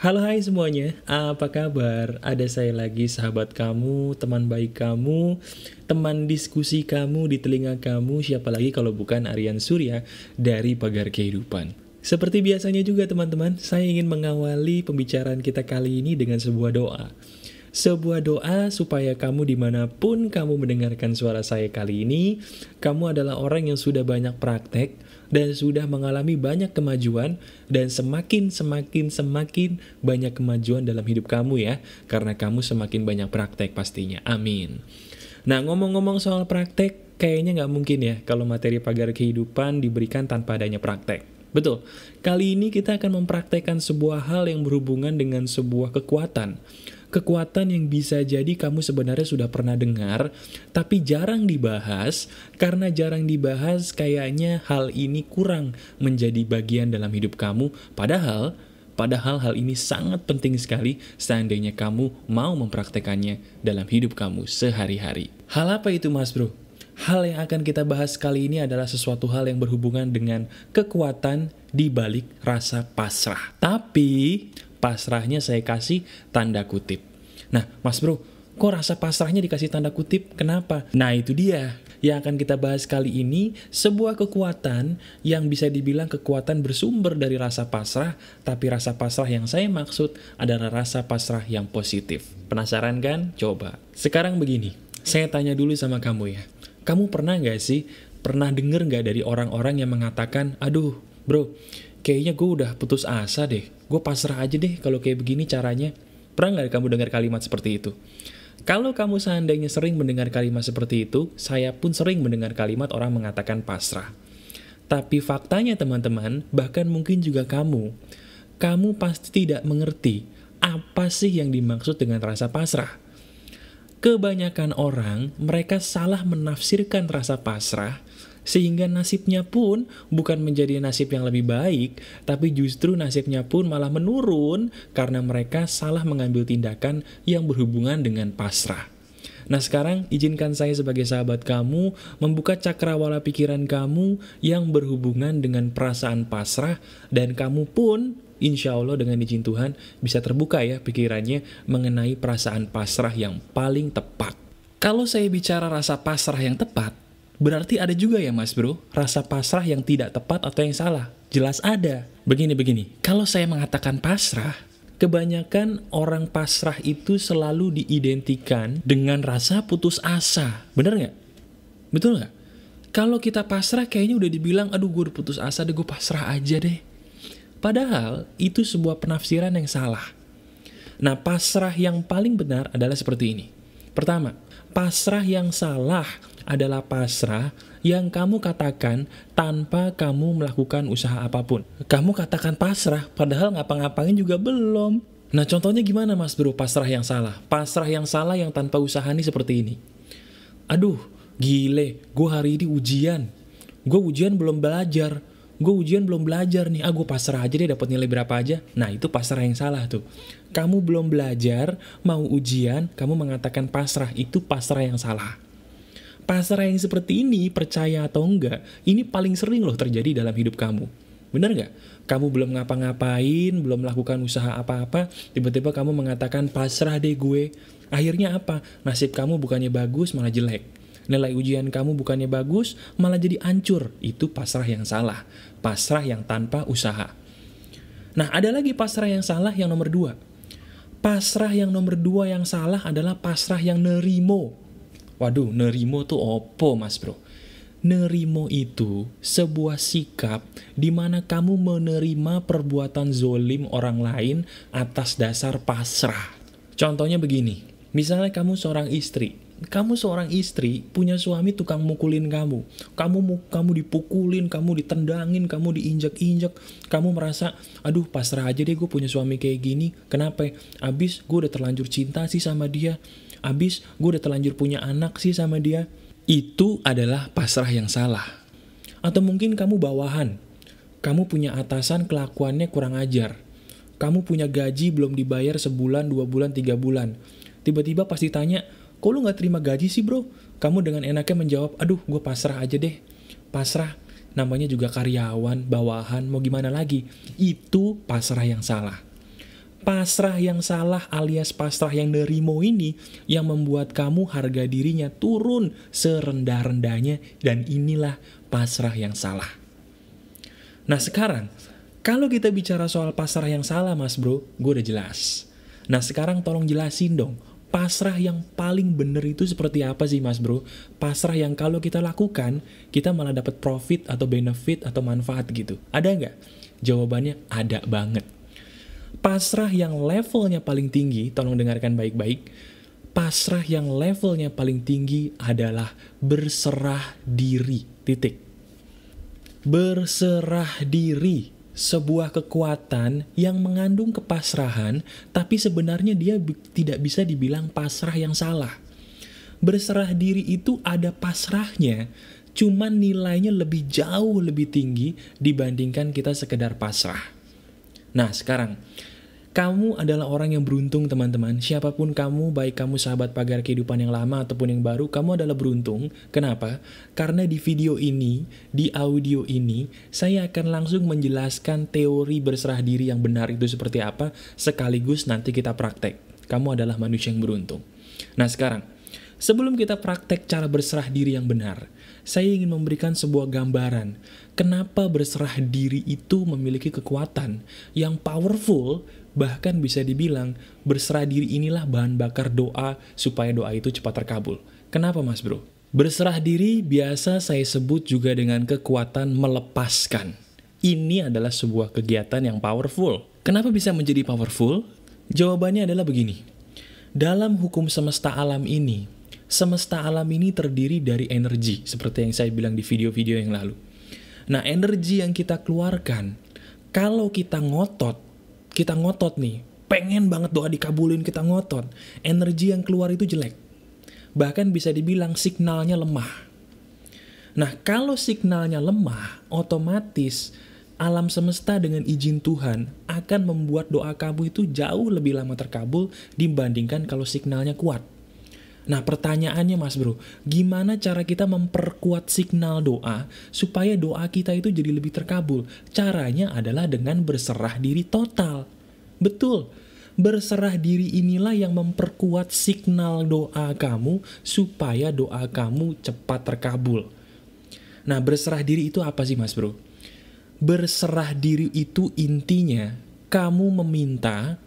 Halo hai semuanya, apa kabar? Ada saya lagi sahabat kamu, teman baik kamu, teman diskusi kamu di telinga kamu, siapa lagi kalau bukan Aryan Surya dari Pagar Kehidupan. Seperti biasanya juga teman-teman, saya ingin mengawali pembicaraan kita kali ini dengan sebuah doa. Sebuah doa supaya kamu dimanapun kamu mendengarkan suara saya kali ini, kamu adalah orang yang sudah banyak praktek dan sudah mengalami banyak kemajuan dan semakin banyak kemajuan dalam hidup kamu ya, karena kamu semakin banyak praktek pastinya. Amin. Nah, ngomong-ngomong soal praktek, kayaknya nggak mungkin ya kalau materi pagar kehidupan diberikan tanpa adanya praktek. Betul, kali ini kita akan mempraktekkan sebuah hal yang berhubungan dengan sebuah kekuatan. Kekuatan yang bisa jadi kamu sebenarnya sudah pernah dengar, tapi jarang dibahas, karena jarang dibahas kayaknya hal ini kurang menjadi bagian dalam hidup kamu, padahal hal ini sangat penting sekali seandainya kamu mau mempraktekannya dalam hidup kamu sehari-hari. Hal apa itu mas bro? Hal yang akan kita bahas kali ini adalah sesuatu hal yang berhubungan dengan kekuatan di balik rasa pasrah. Tapi pasrahnya saya kasih tanda kutip. Nah, mas bro, kok rasa pasrahnya dikasih tanda kutip? Kenapa? Nah, itu dia. Yang akan kita bahas kali ini, sebuah kekuatan yang bisa dibilang kekuatan bersumber dari rasa pasrah, tapi rasa pasrah yang saya maksud adalah rasa pasrah yang positif. Penasaran kan? Coba. Sekarang begini, saya tanya dulu sama kamu ya. Kamu pernah nggak sih, pernah denger nggak dari orang-orang yang mengatakan, aduh bro, kayaknya gue udah putus asa deh, gue pasrah aja deh kalau kayak begini caranya. Pernah nggak kamu dengar kalimat seperti itu? Kalau kamu seandainya sering mendengar kalimat seperti itu, saya pun sering mendengar kalimat orang mengatakan pasrah. Tapi faktanya teman-teman, bahkan mungkin juga kamu pasti tidak mengerti apa sih yang dimaksud dengan rasa pasrah. Kebanyakan orang, mereka salah menafsirkan rasa pasrah, sehingga nasibnya pun bukan menjadi nasib yang lebih baik, tapi justru nasibnya pun malah menurun karena mereka salah mengambil tindakan yang berhubungan dengan pasrah. Nah sekarang izinkan saya sebagai sahabat kamu membuka cakrawala pikiran kamu yang berhubungan dengan perasaan pasrah, dan kamu pun insya Allah dengan izin Tuhan bisa terbuka ya pikirannya mengenai perasaan pasrah yang paling tepat. Kalau saya bicara rasa pasrah yang tepat, berarti ada juga ya mas bro, rasa pasrah yang tidak tepat atau yang salah. Jelas ada. Begini, kalau saya mengatakan pasrah, kebanyakan orang pasrah itu selalu diidentikan dengan rasa putus asa. Bener nggak? Betul nggak? Kalau kita pasrah kayaknya udah dibilang, aduh gue udah putus asa deh, gue pasrah aja deh. Padahal itu sebuah penafsiran yang salah. Nah, pasrah yang paling benar adalah seperti ini. Pertama, pasrah yang salah adalah pasrah yang kamu katakan tanpa kamu melakukan usaha apapun. Kamu katakan pasrah, padahal ngapa-ngapain juga belum. Nah, contohnya gimana mas bro pasrah yang salah? Pasrah yang salah yang tanpa usaha nih seperti ini. Aduh, gile, gue hari ini ujian. Gue ujian belum belajar. Gue ujian belum belajar nih, gue pasrah aja deh dapat nilai berapa aja. Nah itu pasrah yang salah tuh. Kamu belum belajar, mau ujian, kamu mengatakan pasrah, itu pasrah yang salah. Pasrah yang seperti ini, percaya atau enggak, ini paling sering loh terjadi dalam hidup kamu. Bener nggak? Kamu belum ngapa-ngapain, belum melakukan usaha apa-apa, tiba-tiba kamu mengatakan pasrah deh gue. Akhirnya apa? Nasib kamu bukannya bagus, malah jelek. Nilai ujian kamu bukannya bagus, malah jadi hancur. Itu pasrah yang salah. Pasrah yang tanpa usaha. Nah, ada lagi pasrah yang salah yang nomor 2. Pasrah yang nomor 2 yang salah adalah pasrah yang nerimo. Waduh, nerimo tuh opo mas bro? Nerimo itu sebuah sikap di mana kamu menerima perbuatan zolim orang lain atas dasar pasrah. Contohnya begini, misalnya kamu seorang istri punya suami tukang mukulin kamu. Kamu dipukulin, kamu ditendangin, kamu diinjak-injak. Kamu merasa, aduh pasrah aja deh gue punya suami kayak gini. Kenapa? Abis gue udah terlanjur cinta sih sama dia. Abis gue udah terlanjur punya anak sih sama dia. Itu adalah pasrah yang salah. Atau mungkin kamu bawahan. Kamu punya atasan kelakuannya kurang ajar. Kamu punya gaji belum dibayar sebulan, 2 bulan, 3 bulan. Tiba-tiba pas ditanya, kok lu gak terima gaji sih bro? Kamu dengan enaknya menjawab, aduh gue pasrah aja deh. Pasrah, namanya juga karyawan, bawahan, mau gimana lagi? Itu pasrah yang salah. Pasrah yang salah alias pasrah yang nerimo ini yang membuat kamu harga dirinya turun serendah-rendahnya, dan inilah pasrah yang salah. Nah sekarang, kalau kita bicara soal pasrah yang salah mas bro, gue udah jelas. Nah sekarang tolong jelasin dong, pasrah yang paling bener itu seperti apa sih mas bro? Pasrah yang kalau kita lakukan, kita malah dapat profit atau benefit atau manfaat gitu. Ada nggak? Jawabannya ada banget. Pasrah yang levelnya paling tinggi, tolong dengarkan baik-baik. Pasrah yang levelnya paling tinggi adalah berserah diri, titik. Berserah diri, sebuah kekuatan yang mengandung kepasrahan, tapi sebenarnya dia tidak bisa dibilang pasrah yang salah. Berserah diri itu ada pasrahnya, cuman nilainya lebih jauh lebih tinggi dibandingkan kita sekedar pasrah. Nah sekarang, kamu adalah orang yang beruntung teman-teman. Siapapun kamu, baik kamu sahabat pagar kehidupan yang lama ataupun yang baru, kamu adalah beruntung. Kenapa? Karena di video ini, di audio ini, saya akan langsung menjelaskan teori berserah diri yang benar itu seperti apa, sekaligus nanti kita praktek. Kamu adalah manusia yang beruntung. Nah sekarang, sebelum kita praktek cara berserah diri yang benar, saya ingin memberikan sebuah gambaran kenapa berserah diri itu memiliki kekuatan yang powerful. Bahkan bisa dibilang, berserah diri inilah bahan bakar doa supaya doa itu cepat terkabul. Kenapa mas bro? Berserah diri biasa saya sebut juga dengan kekuatan melepaskan. Ini adalah sebuah kegiatan yang powerful. Kenapa bisa menjadi powerful? Jawabannya adalah begini. Dalam hukum semesta alam ini terdiri dari energi, seperti yang saya bilang di video-video yang lalu. Nah, energi yang kita keluarkan, kalau kita ngotot nih, pengen banget doa dikabulin, kita ngotot, energi yang keluar itu jelek. Bahkan bisa dibilang signalnya lemah. Nah, kalau signalnya lemah, otomatis alam semesta dengan izin Tuhan akan membuat doa kamu itu jauh lebih lama terkabul dibandingkan kalau signalnya kuat. Nah pertanyaannya mas bro, gimana cara kita memperkuat signal doa supaya doa kita itu jadi lebih terkabul? Caranya adalah dengan berserah diri total. Betul, berserah diri inilah yang memperkuat signal doa kamu supaya doa kamu cepat terkabul. Nah berserah diri itu apa sih mas bro? Berserah diri itu intinya kamu meminta,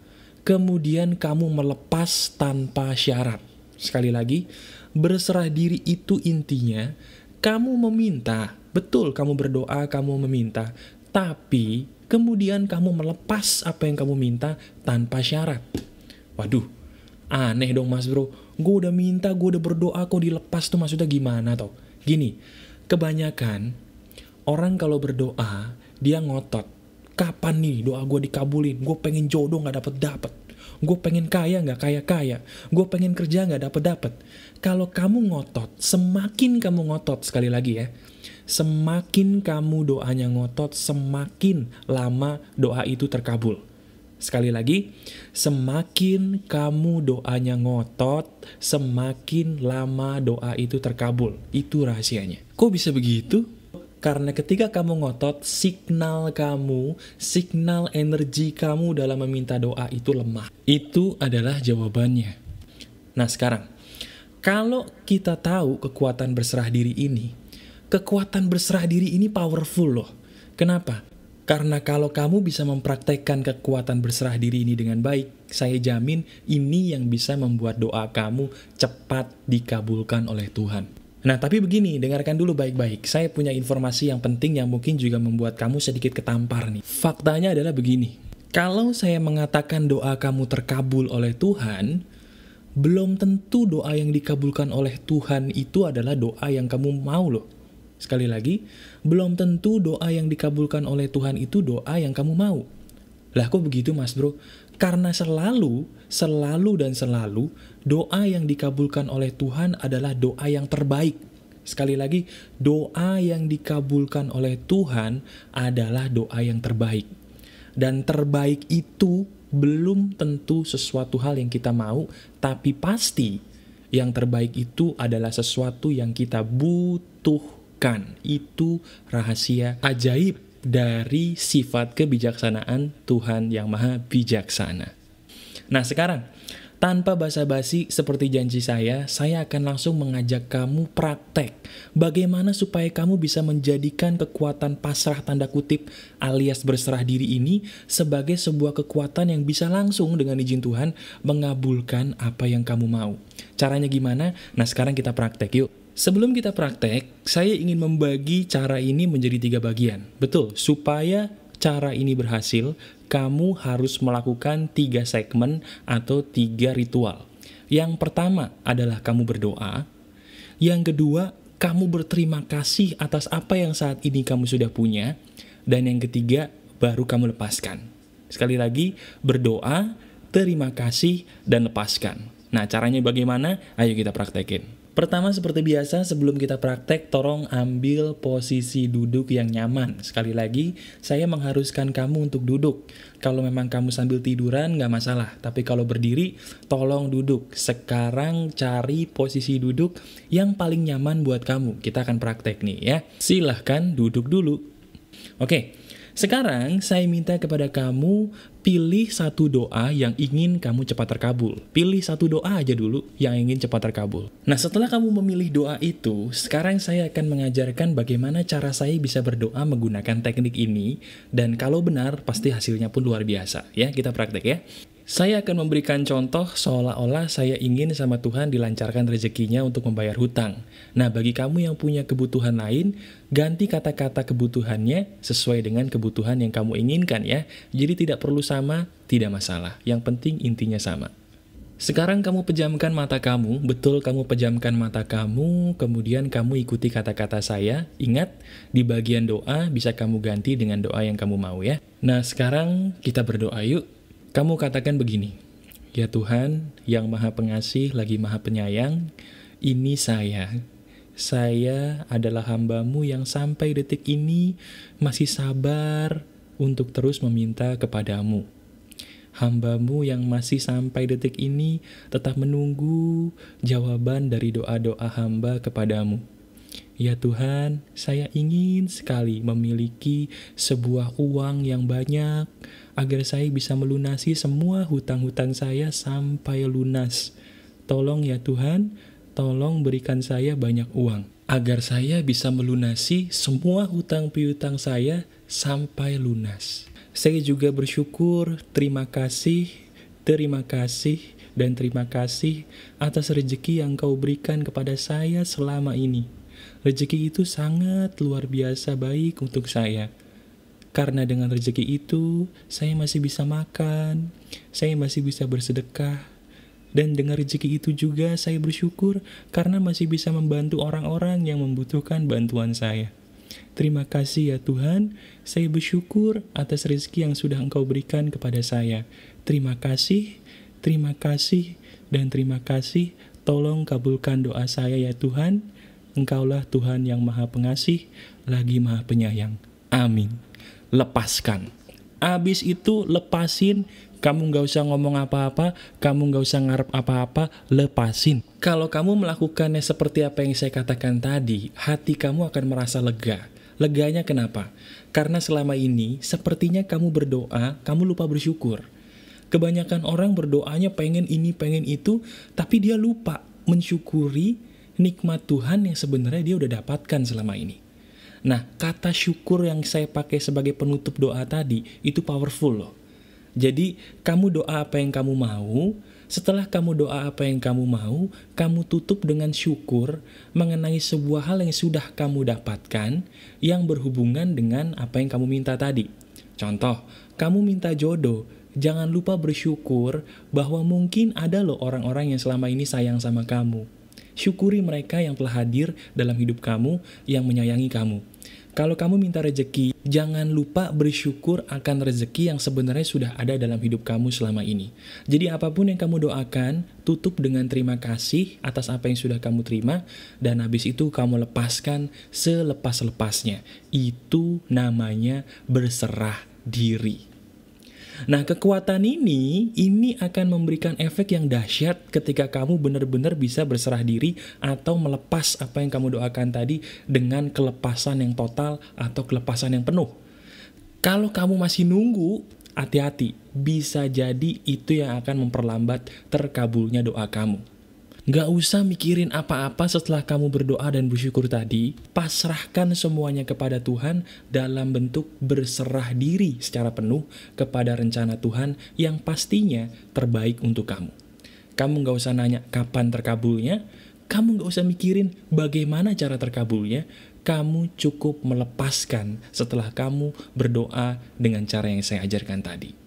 kemudian kamu melepas tanpa syarat. Sekali lagi, berserah diri itu intinya kamu meminta, betul kamu berdoa, kamu meminta, tapi kemudian kamu melepas apa yang kamu minta tanpa syarat. Waduh, aneh dong mas bro, gue udah minta, gue udah berdoa, kok dilepas tuh maksudnya gimana toh? Gini, kebanyakan orang kalau berdoa, dia ngotot, kapan nih doa gue dikabulin, gue pengen jodoh gak dapet-dapet. Gue pengen kaya nggak kaya-kaya, gue pengen kerja nggak dapet-dapet. Kalau kamu ngotot, semakin kamu ngotot, sekali lagi ya, semakin kamu doanya ngotot, semakin lama doa itu terkabul. Sekali lagi, semakin kamu doanya ngotot, semakin lama doa itu terkabul. Itu rahasianya. Kok bisa begitu? Karena ketika kamu ngotot, signal kamu, signal energi kamu dalam meminta doa itu lemah. Itu adalah jawabannya. Nah sekarang, kalau kita tahu kekuatan berserah diri ini, kekuatan berserah diri ini powerful loh. Kenapa? Karena kalau kamu bisa mempraktekkan kekuatan berserah diri ini dengan baik, saya jamin ini yang bisa membuat doa kamu cepat dikabulkan oleh Tuhan. Nah tapi begini, dengarkan dulu baik-baik. Saya punya informasi yang penting yang mungkin juga membuat kamu sedikit ketampar nih. Faktanya adalah begini. Kalau saya mengatakan doa kamu terkabul oleh Tuhan, belum tentu doa yang dikabulkan oleh Tuhan itu adalah doa yang kamu mau loh. Sekali lagi, belum tentu doa yang dikabulkan oleh Tuhan itu doa yang kamu mau. Lah kok begitu mas bro? Karena selalu doa yang dikabulkan oleh Tuhan adalah doa yang terbaik. Sekali lagi, doa yang dikabulkan oleh Tuhan adalah doa yang terbaik. Dan terbaik itu belum tentu sesuatu hal yang kita mau, tapi pasti yang terbaik itu adalah sesuatu yang kita butuhkan. Itu rahasia ajaib dari sifat kebijaksanaan Tuhan yang Maha Bijaksana. Nah sekarang, tanpa basa-basi seperti janji saya akan langsung mengajak kamu praktek. Bagaimana supaya kamu bisa menjadikan kekuatan pasrah tanda kutip alias berserah diri ini sebagai sebuah kekuatan yang bisa langsung dengan izin Tuhan mengabulkan apa yang kamu mau. Caranya gimana? Nah sekarang kita praktek yuk. Sebelum kita praktek, saya ingin membagi cara ini menjadi 3 bagian. Betul, supaya cara ini berhasil, kamu harus melakukan 3 segmen atau 3 ritual. Yang pertama adalah kamu berdoa. Yang kedua, kamu berterima kasih atas apa yang saat ini kamu sudah punya. Dan yang ketiga, baru kamu lepaskan. Sekali lagi, berdoa, terima kasih, dan lepaskan. Nah, caranya bagaimana? Ayo kita praktekin. Pertama seperti biasa sebelum kita praktek, tolong ambil posisi duduk yang nyaman. Sekali lagi, saya mengharuskan kamu untuk duduk. Kalau memang kamu sambil tiduran nggak masalah, tapi kalau berdiri, tolong duduk. Sekarang cari posisi duduk yang paling nyaman buat kamu. Kita akan praktek nih ya. Silahkan duduk dulu. Oke. Sekarang saya minta kepada kamu pilih satu doa yang ingin kamu cepat terkabul. Pilih satu doa aja dulu yang ingin cepat terkabul. Nah setelah kamu memilih doa itu, sekarang saya akan mengajarkan bagaimana cara saya bisa berdoa menggunakan teknik ini. Dan kalau benar pasti hasilnya pun luar biasa. Ya kita praktek ya. Saya akan memberikan contoh seolah-olah saya ingin sama Tuhan dilancarkan rezekinya untuk membayar hutang. Nah, bagi kamu yang punya kebutuhan lain, ganti kata-kata kebutuhannya sesuai dengan kebutuhan yang kamu inginkan ya. Jadi tidak perlu sama, tidak masalah. Yang penting intinya sama. Sekarang kamu pejamkan mata kamu, betul kamu pejamkan mata kamu, kemudian kamu ikuti kata-kata saya. Ingat, di bagian doa bisa kamu ganti dengan doa yang kamu mau ya. Nah, sekarang kita berdoa yuk. Kamu katakan begini, ya Tuhan yang maha pengasih lagi maha penyayang, ini saya adalah hamba-Mu yang sampai detik ini masih sabar untuk terus meminta kepadamu. Hamba-Mu yang masih sampai detik ini tetap menunggu jawaban dari doa-doa hamba kepadamu. Ya Tuhan, saya ingin sekali memiliki sebuah uang yang banyak, agar saya bisa melunasi semua hutang-hutang saya sampai lunas. Tolong ya Tuhan, tolong berikan saya banyak uang, agar saya bisa melunasi semua hutang piutang saya sampai lunas. Saya juga bersyukur, terima kasih, dan terima kasih atas rezeki yang Kau berikan kepada saya selama ini. Rezeki itu sangat luar biasa baik untuk saya. Karena dengan rezeki itu, saya masih bisa makan, saya masih bisa bersedekah. Dan dengan rezeki itu juga saya bersyukur karena masih bisa membantu orang-orang yang membutuhkan bantuan saya. Terima kasih ya Tuhan, saya bersyukur atas rezeki yang sudah Engkau berikan kepada saya. Terima kasih, dan terima kasih. Tolong kabulkan doa saya ya Tuhan. Engkaulah Tuhan yang maha pengasih, lagi maha penyayang. Amin. Lepaskan. Abis itu lepasin, kamu gak usah ngomong apa-apa, kamu gak usah ngarep apa-apa, lepasin. Kalau kamu melakukannya seperti apa yang saya katakan tadi, hati kamu akan merasa lega. Leganya kenapa? Karena selama ini, sepertinya kamu berdoa, kamu lupa bersyukur. Kebanyakan orang berdoanya pengen ini, pengen itu, tapi dia lupa mensyukuri nikmat Tuhan yang sebenarnya dia udah dapatkan selama ini. Nah, kata syukur yang saya pakai sebagai penutup doa tadi, itu powerful loh. Jadi, kamu doa apa yang kamu mau, setelah kamu doa apa yang kamu mau, kamu tutup dengan syukur mengenai sebuah hal yang sudah kamu dapatkan, yang berhubungan dengan apa yang kamu minta tadi. Contoh, kamu minta jodoh, jangan lupa bersyukur bahwa mungkin ada loh orang-orang yang selama ini sayang sama kamu. Syukuri mereka yang telah hadir dalam hidup kamu, yang menyayangi kamu. Kalau kamu minta rezeki, jangan lupa bersyukur akan rezeki yang sebenarnya sudah ada dalam hidup kamu selama ini. Jadi apapun yang kamu doakan, tutup dengan terima kasih atas apa yang sudah kamu terima, dan habis itu kamu lepaskan selepas-lepasnya. Itu namanya berserah diri. Nah, kekuatan ini akan memberikan efek yang dahsyat ketika kamu benar-benar bisa berserah diri atau melepas apa yang kamu doakan tadi dengan kelepasan yang total atau kelepasan yang penuh. Kalau kamu masih nunggu, hati-hati, bisa jadi itu yang akan memperlambat terkabulnya doa kamu. Nggak usah mikirin apa-apa setelah kamu berdoa dan bersyukur tadi, pasrahkan semuanya kepada Tuhan dalam bentuk berserah diri secara penuh kepada rencana Tuhan yang pastinya terbaik untuk kamu. Kamu nggak usah nanya kapan terkabulnya, kamu nggak usah mikirin bagaimana cara terkabulnya, kamu cukup melepaskan setelah kamu berdoa dengan cara yang saya ajarkan tadi.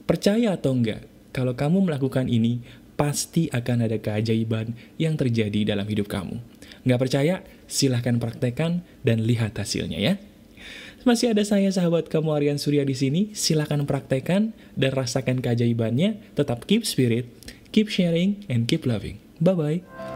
Percaya atau enggak, kalau kamu melakukan ini, pasti akan ada keajaiban yang terjadi dalam hidup kamu. Nggak percaya? Silahkan praktekkan dan lihat hasilnya ya. Masih ada saya sahabat kamu Aryan Surya di sini. Silahkan praktekkan dan rasakan keajaibannya. Tetap keep spirit, keep sharing, and keep loving. Bye-bye.